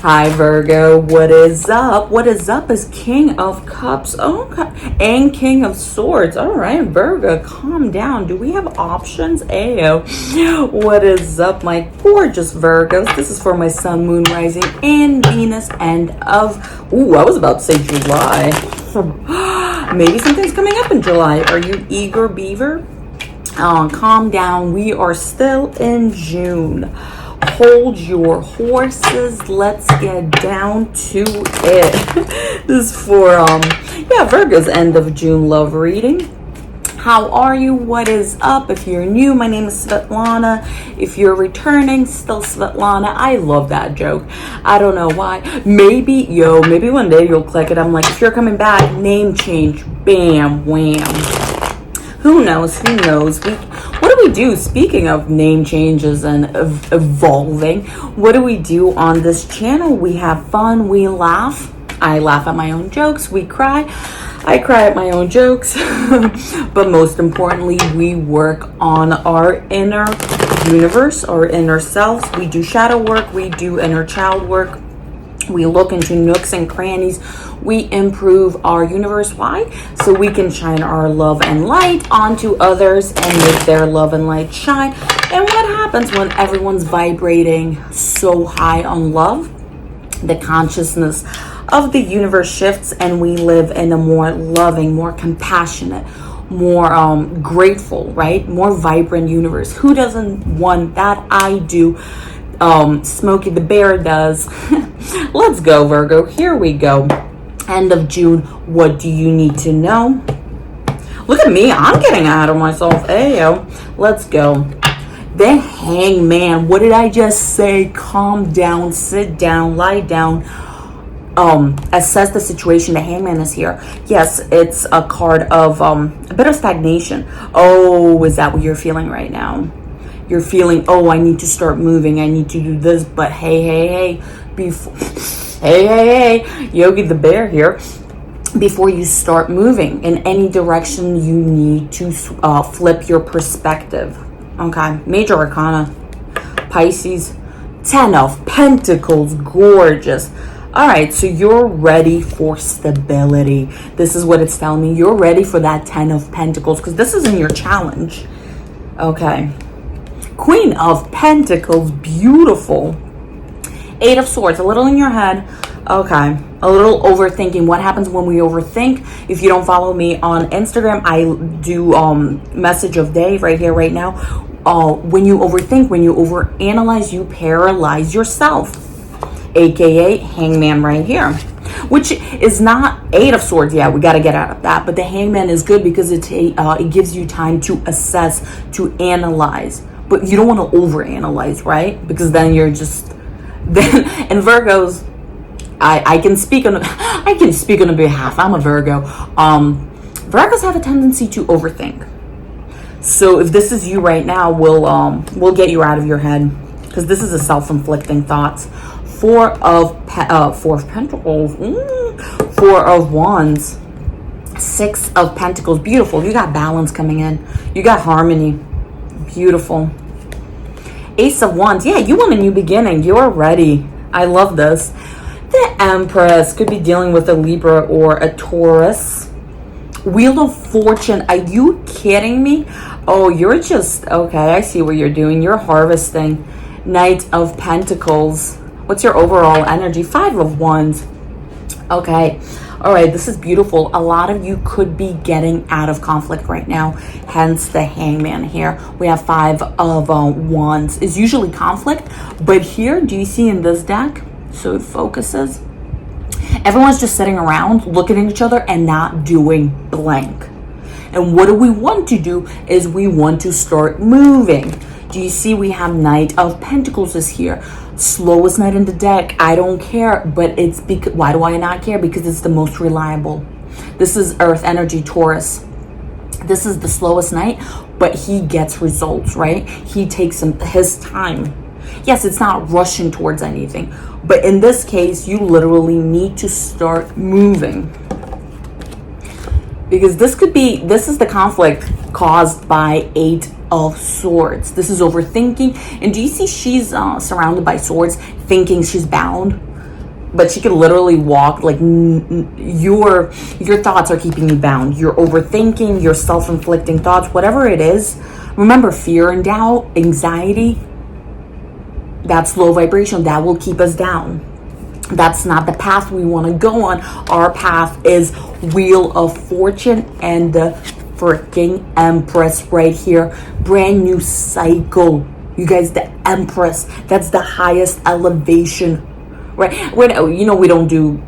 Hi Virgo, what is up? What is up is King of Cups, and King of Swords. All right, Virgo, calm down. Do we have options? Ayo. What is up, my gorgeous Virgos? This is for my Sun, Moon, Rising, and Venus, and I was about to say July. Maybe something's coming up in July. Are you eager, Beaver? Calm down. We are still in June. Hold your horses. Let's get down to it. This is for Virgo's end of June love reading. How are you? What is up? If you're new, my name is Svetlana. If you're returning, still Svetlana. I love that joke. I don't know why. Maybe one day you'll click it. I'm like, if you're coming back, name change. Bam, wham. Who knows? What do we do? Speaking of name changes and evolving, what do we do on this channel? We have fun, we laugh. I laugh at my own jokes. We cry. I cry at my own jokes. But most importantly, we work on our inner universe, our inner selves. We do shadow work. We do inner child work. We look into nooks and crannies. We improve our universe. Why? So we can shine our love and light onto others and make their love and light shine. And what happens when everyone's vibrating so high on love? The consciousness of the universe shifts and we live in a more loving, more compassionate, more grateful, right? More vibrant universe. Who doesn't want that? I do. Smokey the Bear does. Let's go, Virgo. Here we go. End of June. What do you need to know? Look at me. I'm getting ahead of myself. Ayo. Let's go. The Hangman. What did I just say? Calm down. Sit down. Lie down. Assess the situation. The Hangman is here. Yes, it's a card of a bit of stagnation. Oh, is that what you're feeling right now? You're feeling, oh, I need to start moving. I need to do this. But hey, Yogi the Bear here. Before you start moving in any direction, you need to flip your perspective. Okay. Major Arcana. Pisces. 10 of Pentacles. Gorgeous. All right. So you're ready for stability. This is what it's telling me. You're ready for that 10 of Pentacles because this isn't your challenge. Okay. Queen of Pentacles, beautiful. 8 of Swords, a little in your head. Okay, a little overthinking. What happens when we overthink? If you don't follow me on Instagram, I do message of day right here, right now. When you overthink, when you overanalyze, you paralyze yourself. AKA Hangman right here. Which is not 8 of Swords. Yeah, we got to get out of that. But the Hangman is good because it gives you time to assess, to analyze. But you don't want to overanalyze, right? Because then you're just and Virgos, I can speak on a behalf. I'm a Virgo. Virgos have a tendency to overthink. So if this is you right now, we'll get you out of your head because this is a self-inflicting thoughts. 4 of Pentacles, 4 of Wands, 6 of Pentacles. Beautiful. You got balance coming in. You got harmony. Beautiful. Ace of Wands. Yeah, you want a new beginning. You're ready. I love this. The Empress could be dealing with a Libra or a Taurus. Wheel of Fortune. Are you kidding me? Oh, you're just... Okay, I see what you're doing. You're harvesting. Knight of Pentacles. What's your overall energy? 5 of Wands. Okay. All right, this is beautiful. A lot of you could be getting out of conflict right now, hence the Hangman here. We have 5 of Wands. It's usually conflict, but here, do you see in this deck? So it focuses. Everyone's just sitting around looking at each other and not doing blank. And what do we want to do is we want to start moving. Do you see we have Knight of Pentacles is here? Slowest knight in the deck. I don't care, but it's because why do I not care? Because it's the most reliable. This is Earth energy, Taurus. This is the slowest knight, but he gets results, right? He takes his time. Yes, it's not rushing towards anything, but in this case, you literally need to start moving. Because this is the conflict caused by 8 of Swords. This is overthinking. And do you see she's surrounded by swords, thinking she's bound? but she could literally walk like your thoughts are keeping you bound. You're overthinking, your self-inflicting thoughts, whatever it is. Remember, fear and doubt, anxiety, that's low vibration. That will keep us down. That's not the path we want to go on. Our path is Wheel of Fortune and the freaking Empress right here. Brand new cycle. You guys, the Empress, that's the highest elevation, right? We don't do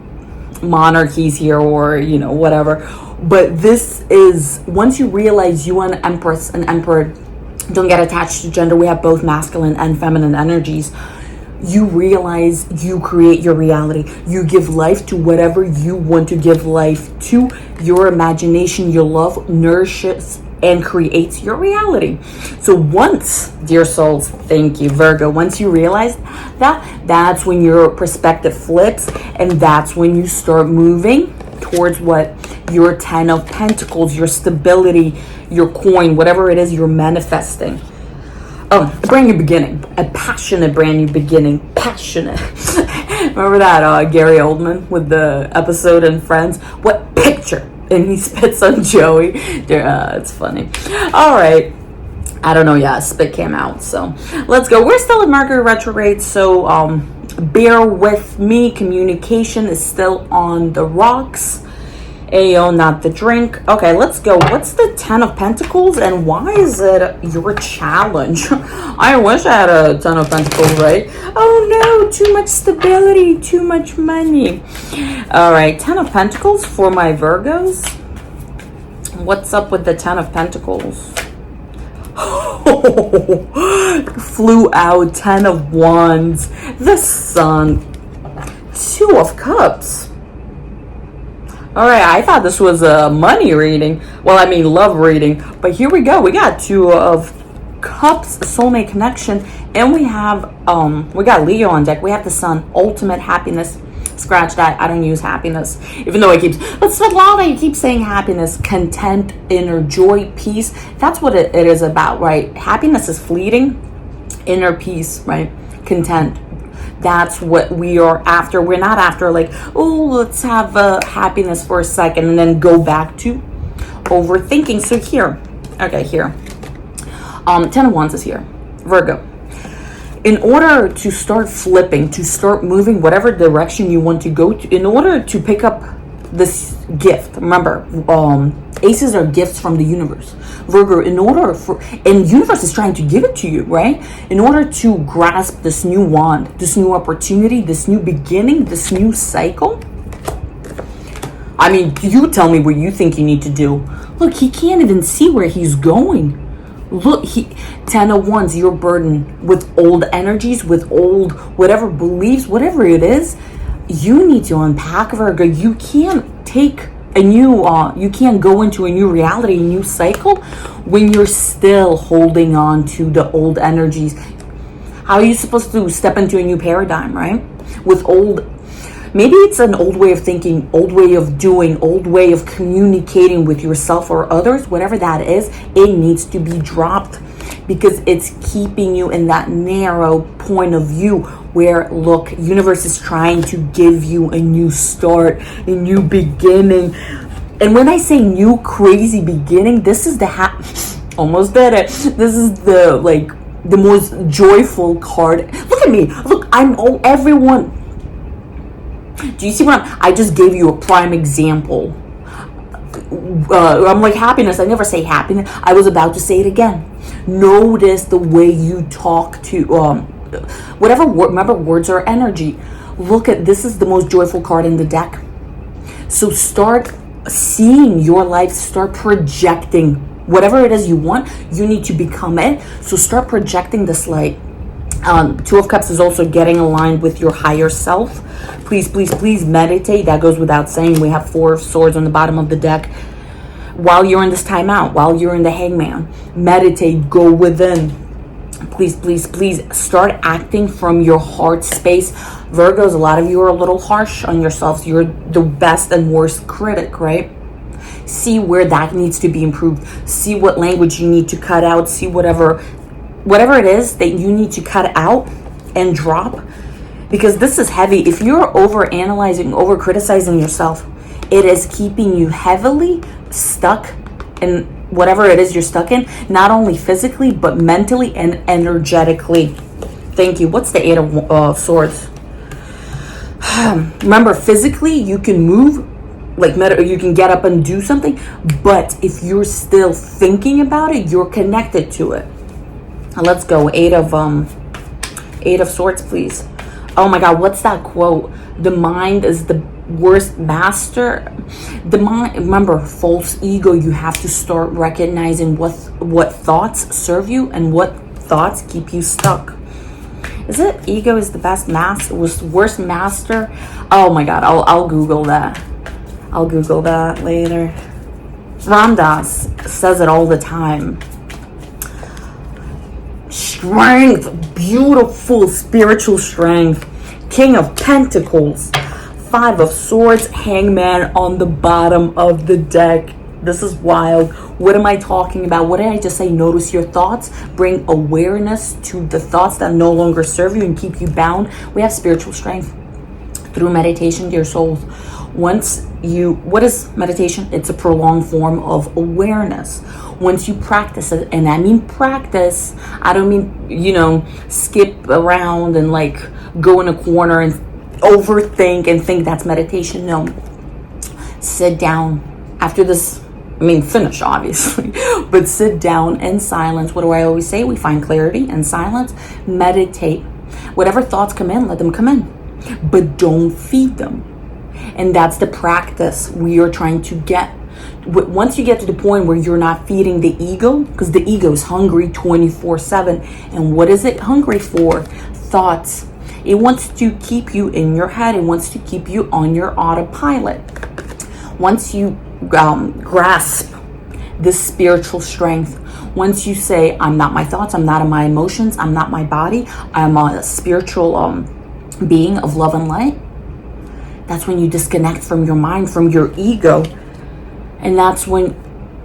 monarchies here or, whatever. But this is, once you realize you want an Empress, an Emperor, don't get attached to gender. We have both masculine and feminine energies. You realize you create your reality. You give life to whatever you want to give life to. Your imagination, your love nourishes and creates your reality. So once, dear souls, thank you, Virgo, once you realize that, that's when your perspective flips, and that's when you start moving towards what your 10 of Pentacles, your stability, your coin, whatever it is you're manifesting. Oh, a brand new beginning. A passionate brand new beginning. Passionate. Remember that Gary Oldman with the episode in Friends? What picture? And he spits on Joey. It's funny. All right. I don't know. Yeah, spit came out. So let's go. We're still in Mercury retrograde. So bear with me. Communication is still on the rocks. Ayo, not the drink. Okay, let's go. What's the 10 of Pentacles and why is it your challenge? I wish I had a 10 of Pentacles, right? Oh no, too much stability, too much money. All right, 10 of Pentacles for my Virgos. What's up with the 10 of Pentacles? Flew out, 10 of Wands, the Sun, 2 of Cups. All right, I thought this was a money reading. Well, I mean, love reading. But here we go. We got 2 of Cups, soulmate connection. And we got Leo on deck. We have the Sun, ultimate happiness. Scratch that. I don't use happiness. Even though but Svetlana, you keep saying happiness. Content, inner joy, peace. That's what it is about, right? Happiness is fleeting. Inner peace, right? Content. That's what we are after. We're not after like, oh, let's have happiness for a second and then go back to overthinking. So here, okay, here. 10 of Wands is here. Virgo. In order to start flipping, to start moving whatever direction you want to go to, in order to pick up this gift, remember, aces are gifts from the universe. Virgo, and universe is trying to give it to you, right? In order to grasp this new wand, this new opportunity, this new beginning, this new cycle. I mean, you tell me what you think you need to do. Look, he can't even see where he's going. Look, 10 of Wands, you're burdened with old energies, with old whatever beliefs, whatever it is. You need to unpack, Virgo. You can't take you can't go into a new reality, a new cycle when you're still holding on to the old energies. How are you supposed to step into a new paradigm, right? With maybe it's an old way of thinking, old way of doing, old way of communicating with yourself or others, whatever that is, it needs to be dropped because it's keeping you in that narrow point of view where, look, universe is trying to give you a new start, a new beginning. And when I say new crazy beginning, this is almost did it. This is the most joyful card. Look at me. Look, everyone. Do you see what I just gave you a prime example. I'm like happiness. I never say happiness. I was about to say it again. Notice the way you talk to whatever word. Remember, words are energy. Look at this is the most joyful card in the deck. So start seeing your life. Start projecting whatever it is you want. You need to become it. So start projecting this light. 2 of Cups is also getting aligned with your higher self. Please, please, please meditate. That goes without saying. We have 4 of Swords on the bottom of the deck. While you're in this timeout, while you're in the Hangman, meditate, go within. Please, please, please start acting from your heart space. Virgos, a lot of you are a little harsh on yourselves. You're the best and worst critic, right? See where that needs to be improved. See what language you need to cut out. See whatever it is that you need to cut out and drop. Because this is heavy. If you're over analyzing, over criticizing yourself, it is keeping you heavily stuck in whatever it is you're stuck in, not only physically, but mentally and energetically. Thank you. What's the Eight of Swords? Remember, physically, you can move, like you can get up and do something, but if you're still thinking about it, you're connected to it. Let's go. Eight of Swords, please. Oh my God, what's that quote? The mind is the worst master. The mind, remember, false ego. You have to start recognizing what thoughts serve you and what thoughts keep you stuck. Is it ego is the best master, worst master? Oh my God, I'll Google that. I'll Google that later. Ram Dass says it all the time. Strength, beautiful spiritual strength. King of Pentacles, Five of Swords, Hangman on the bottom of the deck. This is wild. What am I talking about? What did I just say? Notice your thoughts. Bring awareness to the thoughts that no longer serve you and keep you bound. We have spiritual strength through meditation, dear souls. What is meditation? It's a prolonged form of awareness. Once you practice it, and I mean practice, I don't mean, skip around and like go in a corner and overthink and think that's meditation. No. Sit down after this. Finish, obviously, but sit down in silence. What do I always say? We find clarity in silence. Meditate. Whatever thoughts come in, let them come in, but don't feed them. And that's the practice we are trying to get. Once you get to the point where you're not feeding the ego, because the ego is hungry 24/7. And what is it hungry for? Thoughts. It wants to keep you in your head. It wants to keep you on your autopilot. Once you grasp this spiritual strength, once you say, I'm not my thoughts, I'm not my emotions, I'm not my body, I'm a spiritual being of love and light, that's when you disconnect from your mind, from your ego. And that's when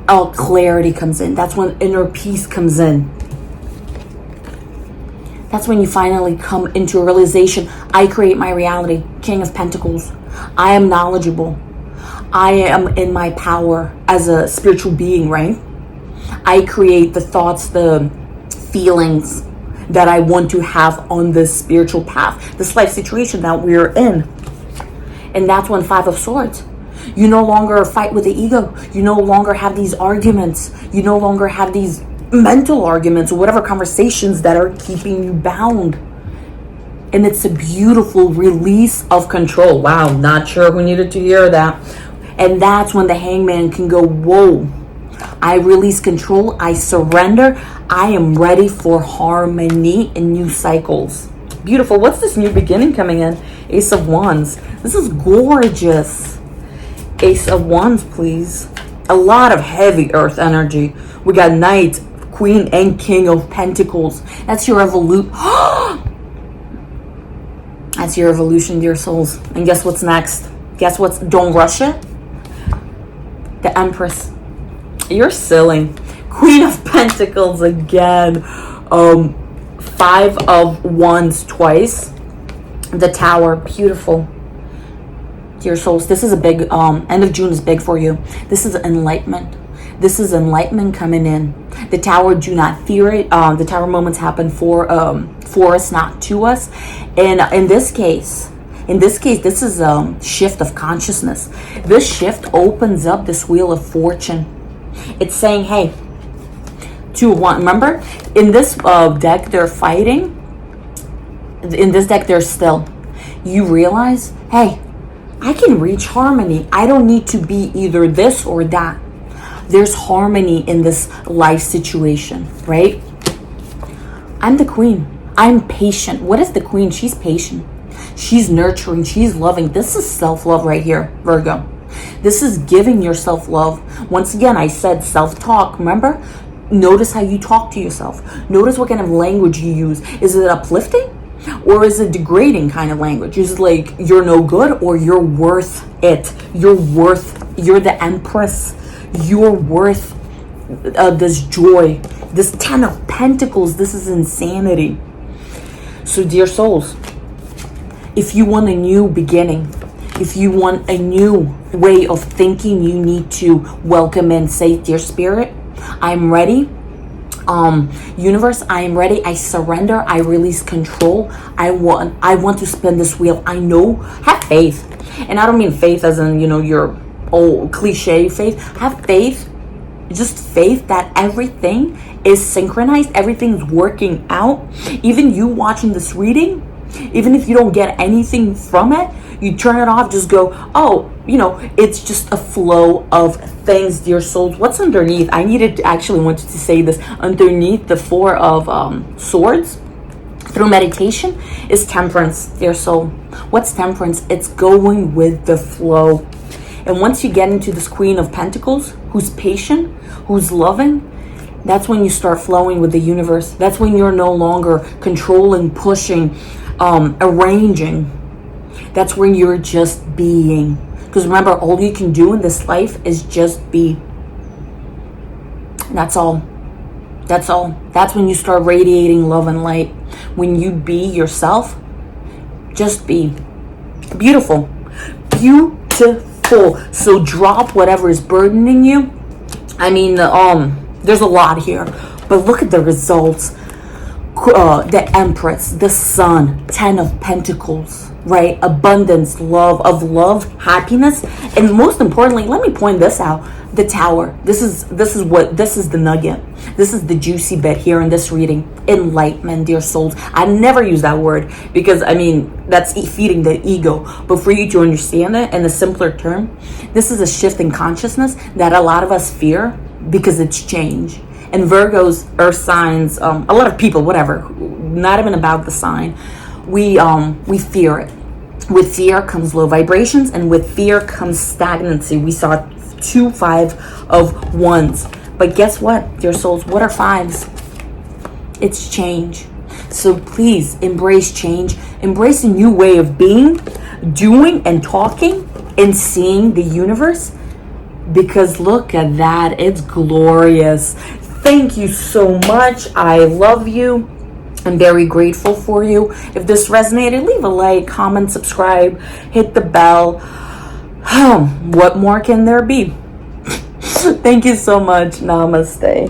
clarity comes in. That's when inner peace comes in. That's when you finally come into a realization. I create my reality. King of Pentacles. I am knowledgeable. I am in my power as a spiritual being, right? I create the thoughts, the feelings that I want to have on this spiritual path, this life situation that we're in. And that's when Five of Swords. You no longer fight with the ego. You no longer have these arguments. You no longer have these mental arguments or whatever conversations that are keeping you bound. And it's a beautiful release of control. Wow, not sure who needed to hear that. And that's when the Hangman can go, whoa, I release control, I surrender, I am ready for harmony and new cycles. Beautiful. What's this new beginning coming in? Ace of Wands. This is gorgeous. Ace of Wands, please. A lot of heavy earth energy. We got Knight, Queen, and King of Pentacles. That's your evolution. That's your evolution, dear souls. And guess what's next? Guess what's, don't rush it. The Empress. You're silly. Queen of Pentacles again. Five of Wands twice. The Tower. Beautiful. Dear souls, this is a big, end of June is big for you. This is enlightenment. This is enlightenment coming in. The Tower, do not fear it. The Tower moments happen for us, not to us. And in this case, this is a shift of consciousness. This shift opens up this Wheel of Fortune. It's saying, hey, 2 of Wands. Remember, in this deck, they're fighting. In this deck, they're still. You realize, hey, I can reach harmony. I don't need to be either this or that. There's harmony in this life situation, right? I'm the Queen. I'm patient. What is the Queen? She's patient. She's nurturing. She's loving. This is self-love right here, Virgo. This is giving yourself love. Once again, I said self-talk. Remember? Notice how you talk to yourself. Notice what kind of language you use. Is it uplifting? Or is it degrading kind of language? Is it like you're no good or you're worth it? You're the Empress. You're worth this joy. This 10 of Pentacles. This is insanity. So dear souls, If you want a new beginning, if you want a new way of thinking, you need to welcome and say, dear spirit, I'm ready. Universe, I am ready. I surrender. I release control. I want to spin this wheel. I know. Have faith. And I don't mean faith as in, your old cliche faith. Have faith. Just faith that everything is synchronized. Everything's working out. Even you watching this reading, even if you don't get anything from it, you turn it off, just go, oh, it's just a flow of things, dear souls. What's underneath? I wanted to say this. Underneath the Four of Swords, through meditation, is temperance, dear soul. What's temperance? It's going with the flow. And once you get into this Queen of Pentacles, who's patient, who's loving, that's when you start flowing with the universe. That's when you're no longer controlling, pushing, arranging. That's when you're just being. Because remember, all you can do in this life is just be. That's all. That's all. That's when you start radiating love and light. When you be yourself, just be. Beautiful. Beautiful. So drop whatever is burdening you. I mean, there's a lot here. But look at the results. The Empress, the Sun, 10 of Pentacles, right? Abundance, love, happiness, and most importantly, let me point this out: the Tower. This is the nugget. This is the juicy bit here in this reading. Enlightenment, dear souls. I never use that word because that's feeding the ego. But for you to understand it in a simpler term, this is a shift in consciousness that a lot of us fear because it's change. And Virgos, earth signs, a lot of people, whatever, not even about the sign, we fear it. With fear comes low vibrations, and with fear comes stagnancy. We saw 2 5 of wands. But guess what, dear souls? What are 5s? It's change. So please embrace change. Embrace a new way of being, doing, and talking, and seeing the universe. Because look at that. It's glorious. Thank you so much. I love you. I'm very grateful for you. If this resonated, leave a like, comment, subscribe, hit the bell. What more can there be? Thank you so much. Namaste.